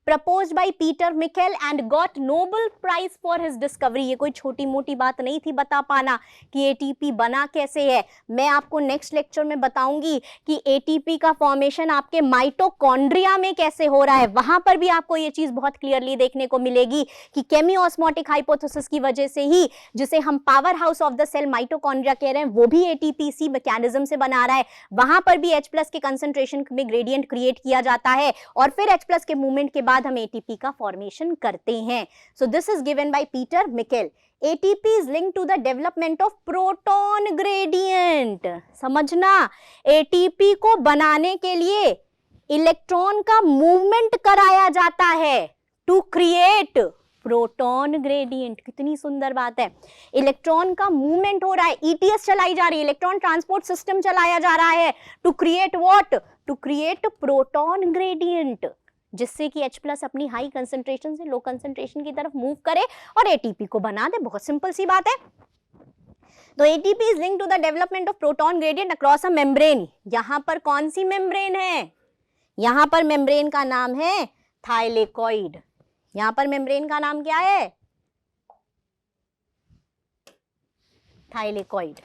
Proposed by Peter Michel and got Nobel Prize for his discovery। ये कोई छोटी मोटी बात नहीं थी बता पाना कि ATP बना कैसे है। मैं आपको नेक्स्ट लेक्चर में बताऊंगी कि ATP का फॉर्मेशन आपके माइटोकॉन्ड्रिया में कैसे हो रहा है। वहां पर भी आपको ये चीज बहुत क्लियरली देखने को मिलेगी कि केमियोस्मोटिक हाइपोथेसिस की वजह से ही, जिसे हम power house of the cell mitochondria कह रहे हैं, वो भी ATP इसी मैकेनिज्म से बना रहा है। वहां पर भी H प्लस के कंसंट्रेशन में ग्रेडियंट क्रिएट किया जाता है और फिर H प्लस के मूवमेंट के बाद हम ATP का फॉर्मेशन करते हैं। So this is given by Peter Mikel. ATP is linked to the development of proton gradient। समझना, ATP को बनाने के लिए इलेक्ट्रॉन का मूवमेंट कराया जाता है टू क्रिएट प्रोटॉन ग्रेडियंट। कितनी सुंदर बात है, इलेक्ट्रॉन का मूवमेंट हो रहा है, ETS चलाई जा रही है, इलेक्ट्रॉन ट्रांसपोर्ट सिस्टम चलाया जा रहा है to create what, to create proton gradient, जिससे कि H प्लस अपनी हाई कंसंट्रेशन से लो कंसंट्रेशन की तरफ मूव करे और ATP को बना दे। बहुत सिंपल सी बात है। तो ATP is linked to the development of proton gradient across a membrane। यहां पर कौन सी मेम्ब्रेन है, यहां पर मेम्ब्रेन का नाम है थाइलेकॉइड। यहां पर मेम्ब्रेन का नाम क्या है, thylakoid.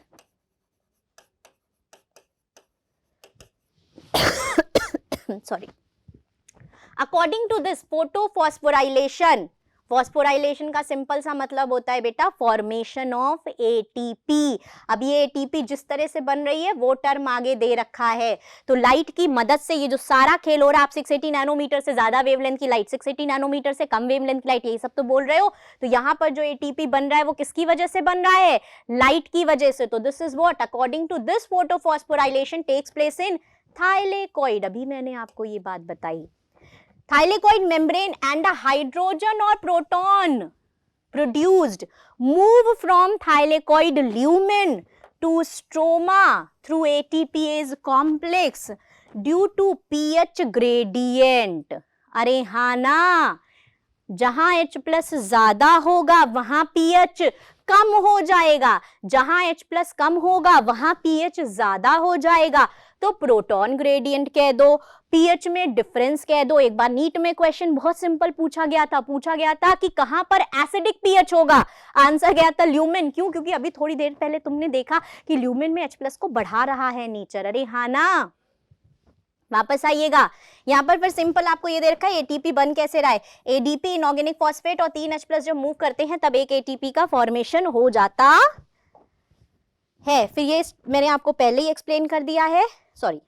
Sorry. According to this photophosphorylation, phosphorylation का सिंपल सा मतलब होता है बेटा फॉर्मेशन ऑफ ATP। अब ये ATP जिस तरह से बन रही है वो टर्म आगे दे रखा है। तो लाइट की मदद से ये जो सारा खेल हो रहा है, आप 680 नैनोमीटर से ज्यादा वेवलेंथ की लाइट, 680 नैनोमीटर से कम वेवलेंथ की लाइट, यही सब तो बोल रहे हो। तो यहाँ पर जो ATP बन रहा है वो किसकी वजह से बन रहा है, लाइट की वजह से। तो this is what, according to this photophosphorylation takes place in thylakoid. अभी मैंने आपको ये बात बताई। Thylakoid membrane and a hydrogen or proton produced move from thylakoid lumen to stroma through ATPase complex due to pH gradient। अरे हाँ ना, जहां H प्लस ज्यादा होगा वहां pH कम हो जाएगा, जहां H प्लस कम होगा वहां pH ज्यादा हो जाएगा। तो प्रोटॉन ग्रेडियंट कह दो, पीएच में डिफरेंस कह दो। एक बार नीट में क्वेश्चन बहुत सिंपल पूछा गया था कि कहां पर एसिडिक पीएच होगा, आंसर गया था ल्यूमेन। क्यों, क्योंकि अभी थोड़ी देर पहले तुमने देखा कि ल्यूमेन में H प्लस को बढ़ा रहा है नेचर। अरे हाँ ना, वापस आइएगा। यहाँ पर फिर सिंपल आपको ये दे रखा है ATP बन कैसे रहा है, ADP इनऑर्गेनिक फॉस्फेट और 3H प्लस जब मूव करते हैं तब एक ATP का फॉर्मेशन हो जाता है, फिर ये मैंने आपको पहले ही एक्सप्लेन कर दिया है, सॉरी।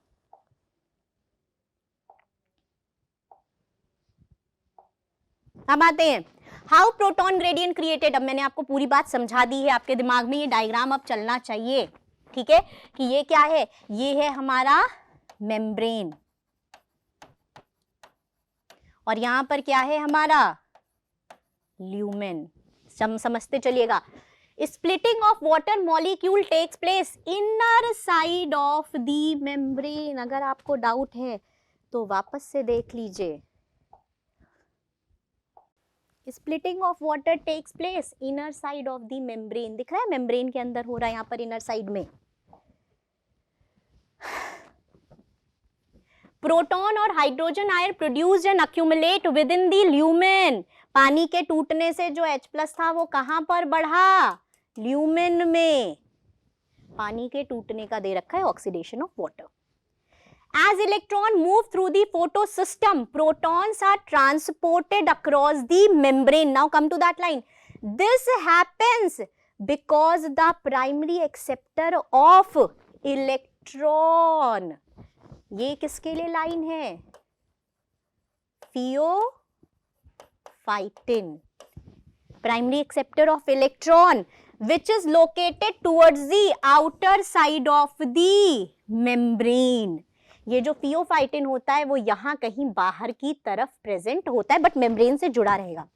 अब आते हैं हाउ प्रोटॉन ग्रेडियंट क्रिएटेड। अब मैंने आपको पूरी बात समझा दी है, आपके दिमाग में ये डायग्राम अब चलना चाहिए, ठीक है, कि ये क्या है, ये है हमारा मेम्ब्रेन, और यहां पर क्या है हमारा ल्यूमेन। समझते चलिएगा। Splitting of water molecule takes place inner side of the membrane. अगर आपको डाउट है तो वापस से देख लीजिए। Splitting of water takes place inner side of the membrane. दिख रहा है मेम्ब्रेन के अंदर हो रहा है, यहां पर इनर साइड में। प्रोटॉन और hydrogen ion produced and accumulate with in the lumen. पानी के टूटने से जो H+ था वो कहां पर बढ़ा, ल्यूमेन में। पानी के टूटने का दे रखा है oxidation of water. As electron move through the photosystem, protons are transported across the membrane. Now come to that line. This happens because the primary acceptor of electron. ये किसके लिए लाइन है, pheophytin, primary acceptor of electron, which is located towards the outer side of the membrane. ये जो pheophytin होता है वो यहां कहीं बाहर की तरफ प्रेजेंट होता है, बट मेम्ब्रेन से जुड़ा रहेगा।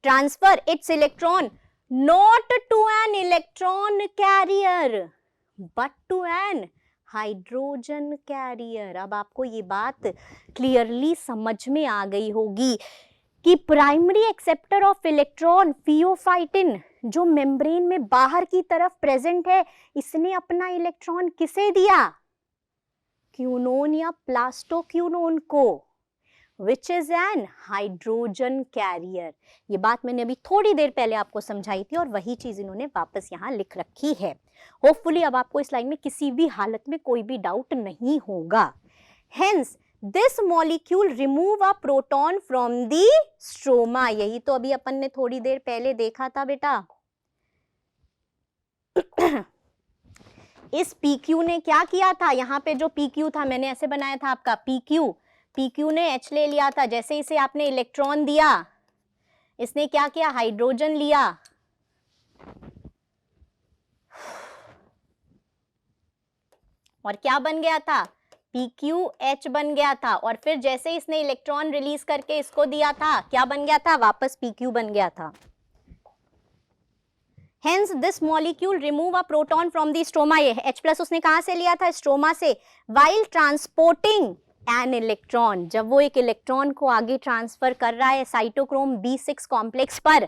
Transfer its electron not to an electron carrier but to an hydrogen carrier. अब आपको ये बात क्लियरली समझ में आ गई होगी कि primary acceptor of electron pheophytin जो मेम्ब्रेन में बाहर की तरफ प्रेजेंट है, इसने अपना इलेक्ट्रॉन किसे दिया, क्यूनोन या प्लास्टोक्यूनोन को, which is an hydrogen carrier. ये बात मैंने अभी थोड़ी देर पहले आपको समझाई थी और वही चीज इन्होंने वापस यहाँ लिख रखी है। होपफुली अब आपको इस लाइन में किसी भी हालत में कोई भी डाउट नहीं होगा। Hence this molecule remove a proton from the stroma. यही तो अभी अपन ने थोड़ी देर पहले देखा था बेटा। इस PQ ने क्या किया था, यहाँ पे जो PQ था मैंने ऐसे बनाया था आपका PQ ने H ले लिया था। जैसे इसे आपने इलेक्ट्रॉन दिया, इसने क्या किया, हाइड्रोजन लिया, और क्या बन गया था, PQH बन गया था। और फिर जैसे इसने इलेक्ट्रॉन रिलीज करके इसको दिया था, क्या बन गया था, वापस PQ बन गया था। Hence this molecule remove a proton from the stroma। ये H+ उसने कहां से लिया था, स्ट्रोमा से। While transporting an electron, जब वो एक इलेक्ट्रॉन को आगे ट्रांसफर कर रहा है साइटोक्रोम B6 कॉम्प्लेक्स पर,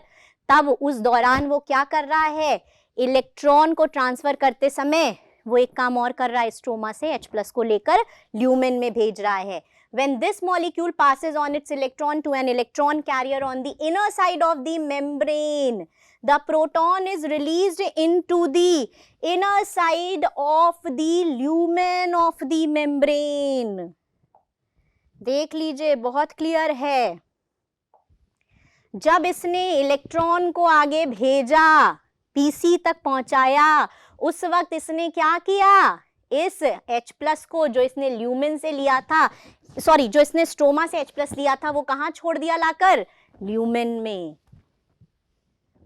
तब उस दौरान वो क्या कर रहा है, इलेक्ट्रॉन को ट्रांसफर करते समय वो एक काम और कर रहा है, स्ट्रोमा से H+ को लेकर ल्यूमेन में भेज रहा है। When this molecule passes on its electron to an electron carrier on the inner side of the membrane, the proton is released into the inner side of the lumen of the membrane। देख लीजिए, बहुत क्लियर है। जब इसने इलेक्ट्रॉन को आगे भेजा, PC तक पहुंचाया, उस वक्त इसने क्या किया, इस H+ को जो इसने ल्यूमेन से लिया था, सॉरी जो इसने स्ट्रोमा से H+ लिया था, वो कहां छोड़ दिया, लाकर ल्यूमेन में।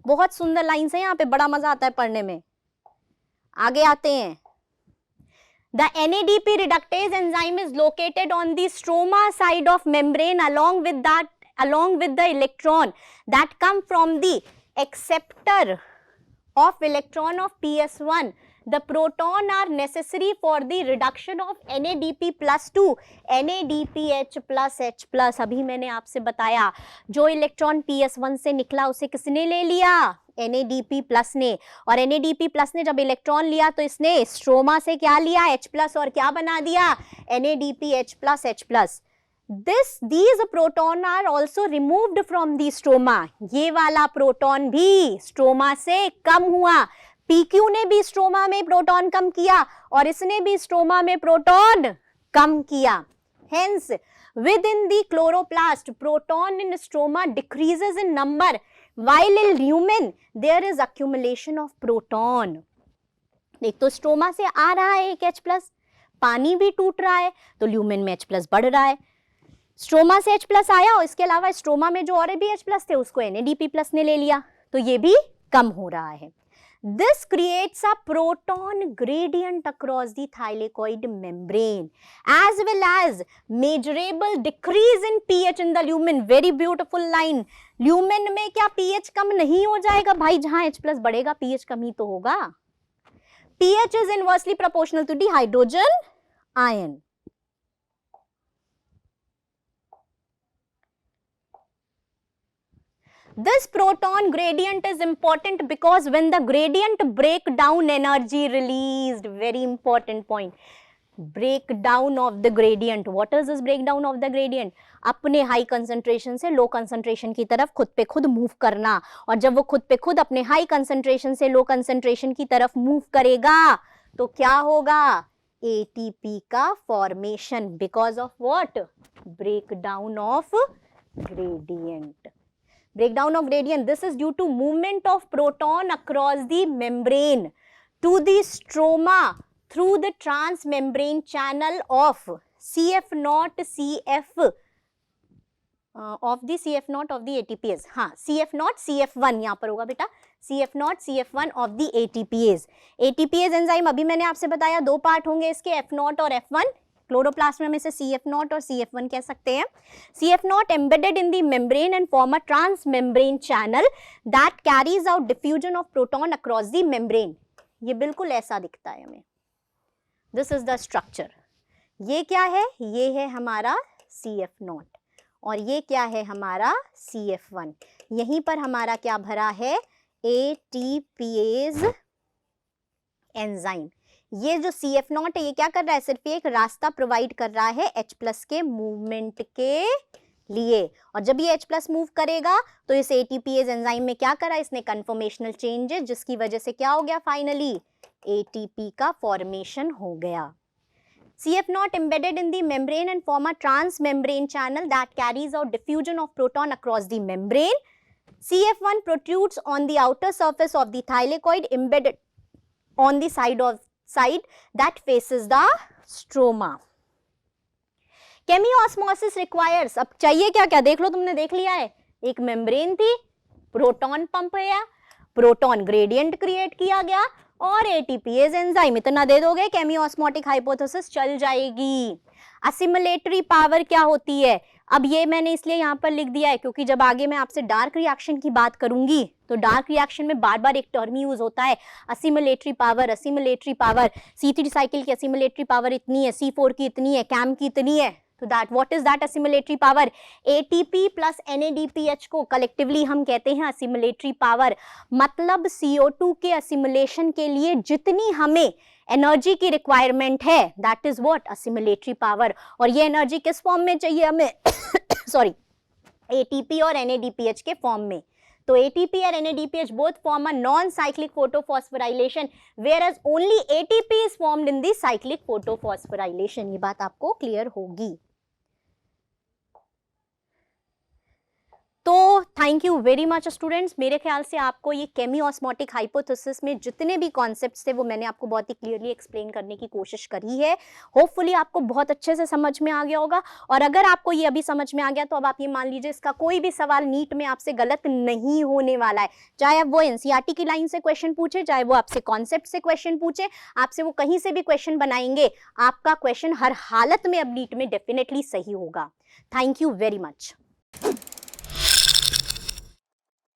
बहुत सुंदर लाइन है, यहाँ पे बड़ा मजा आता है पढ़ने में। आगे आते हैं। The NADP reductase enzyme is located on the stroma side of membrane along with the electron that come from the acceptor of electron of PS1. The proton are necessary for the reduction of NADP+ to NADPH+ H+। अभी मैंने आपसे बताया, जो इलेक्ट्रॉन PS1 से निकला उसे किसने ले लिया, NADP+ ने। और NADP+ ने जब इलेक्ट्रॉन लिया तो इसने स्ट्रोमा से क्या लिया, H+ और क्या बना दिया, NADPH+ H+। These proton are also removed from the stroma। ये वाला प्रोटॉन भी स्ट्रोमा से कम हुआ। PQ ने भी स्ट्रोमा में प्रोटॉन कम किया और इसने भी स्ट्रोमा में प्रोटॉन कम किया। Hence, within the chloroplast, proton in stroma decreases in number, while in lumen there is accumulation of proton। एक तो स्ट्रोमा से आ रहा है एक H+, पानी भी टूट रहा है तो ल्यूमेन में H+ बढ़ रहा है। स्ट्रोमा से H+ आया और इसके अलावा स्ट्रोमा में जो और भी H+ थे उसको NADP+ ने ले लिया, तो ये भी कम हो रहा है। This creates a proton gradient across the thylakoid membrane as well as measurable decrease in pH in the lumen. Very beautiful line. Lumen में क्या pH कम नहीं हो जाएगा भाई? जहां H+ बढ़ेगा pH कम ही तो होगा। pH is inversely proportional to the hydrogen ion. This proton gradient is important because when the gradient break down, energy released. Very important point. Breakdown of the gradient. What is this breakdown of the gradient? अपने हाई कंसंट्रेशन से लो कंसंट्रेशन की तरफ खुद पे खुद मूव करना, और जब वो खुद पे खुद अपने हाई कंसंट्रेशन से लो कंसंट्रेशन की तरफ मूव करेगा तो क्या होगा? ATP का formation, because of what? Breakdown of gradient. Breakdown of gradient, this is due to movement of proton across the membrane to the stroma through the transmembrane channel of CF0 CF of the CF0 of the ATPase. हाँ, CF0 CF1 यहाँ पर होगा बेटा, CF0 CF1 of the ATPase. ATPase enzyme अभी मैंने आपसे बताया दो पार्ट होंगे इसके, F0 और F1. क्लोरोप्लास्ट में हम इसे CF0 और CF1 कह सकते हैं. CF0 embedded in the membrane and form a transmembrane channel that carries out diffusion of proton across the membrane. ये बिल्कुल ऐसा दिखता है हमें. This is the structure. ये क्या है? ये है हमारा CF0 और ये क्या है हमारा CF1. यहीं पर हमारा क्या भरा है? ATPase enzyme. ये जो CF0 है ये क्या कर रहा है? सिर्फ एक रास्ता प्रोवाइड कर रहा है H+ के मूवमेंट के लिए, और जब ये H+ मूव करेगा तो इस ATPase एंजाइम में क्या करा? इसने कन्फॉर्मेशनल चेंजेस, जिसकी वजह से क्या हो गया? फाइनली ATP का फॉर्मेशन हो गया. CF0 embedded in the membrane and form a transmembrane channel that carries out diffusion of proton across the membrane. CF1 protrudes on the outer surface of the thylakoid embedded on the side that faces the stroma. Chemiosmosis requires, अब चाहिए क्या क्या? देख लो, तुमने देख लिया है. एक मेम्ब्रेन थी, प्रोटॉन पंप गया, प्रोटॉन ग्रेडियंट क्रिएट किया गया और ATPase एंजाइम. इतना दे दोगे केमियोस्मोटिक हाइपोथेसिस चल जाएगी. असिमुलेटरी पावर क्या होती है? अब ये मैंने इसलिए यहाँ पर लिख दिया है क्योंकि जब आगे मैं आपसे डार्क रिएक्शन की बात करूंगी तो डार्क रिएक्शन में बार बार एक टर्म यूज होता है, असिमुलेटरी पावर. असिमुलेटरी पावर, C3 साइकिल की असिमुलेटरी पावर इतनी है, C4 की इतनी है, कैम की इतनी है. तो that what is that assimilatory power? ATP plus NADPH को कलेक्टिवली हम कहते हैं असिमुलेटरी पावर. मतलब CO2 के असिमुलेशन के लिए जितनी हमें एनर्जी की रिक्वायरमेंट है, दैट इज व्हाट? असिमुलेटरी पावर. और ये एनर्जी किस फॉर्म में चाहिए हमें? सॉरी, ATP और NADPH के फॉर्म में. तो ATP और NADPH both form a non-cyclic photophosphorylation, whereas only ATP is formed in the cyclic photophosphorylation. ये बात आपको क्लियर होगी. तो thank you very much students. मेरे ख्याल से आपको ये केमियोस्मोटिक हाइपोथेसिस में जितने भी कॉन्सेप्ट्स थे वो मैंने आपको बहुत ही क्लियरली एक्सप्लेन करने की कोशिश करी है. होपफुली आपको बहुत अच्छे से समझ में आ गया होगा. और अगर आपको ये अभी समझ में आ गया तो अब आप ये मान लीजिए इसका कोई भी सवाल नीट में आपसे गलत नहीं होने वाला है. चाहे अब वो NCERT की लाइन से क्वेश्चन पूछे, चाहे वो आपसे कॉन्सेप्ट से क्वेश्चन पूछे, आपसे वो कहीं से भी क्वेश्चन बनाएंगे, आपका क्वेश्चन हर हालत में अब नीट में डेफिनेटली सही होगा. Thank you very much.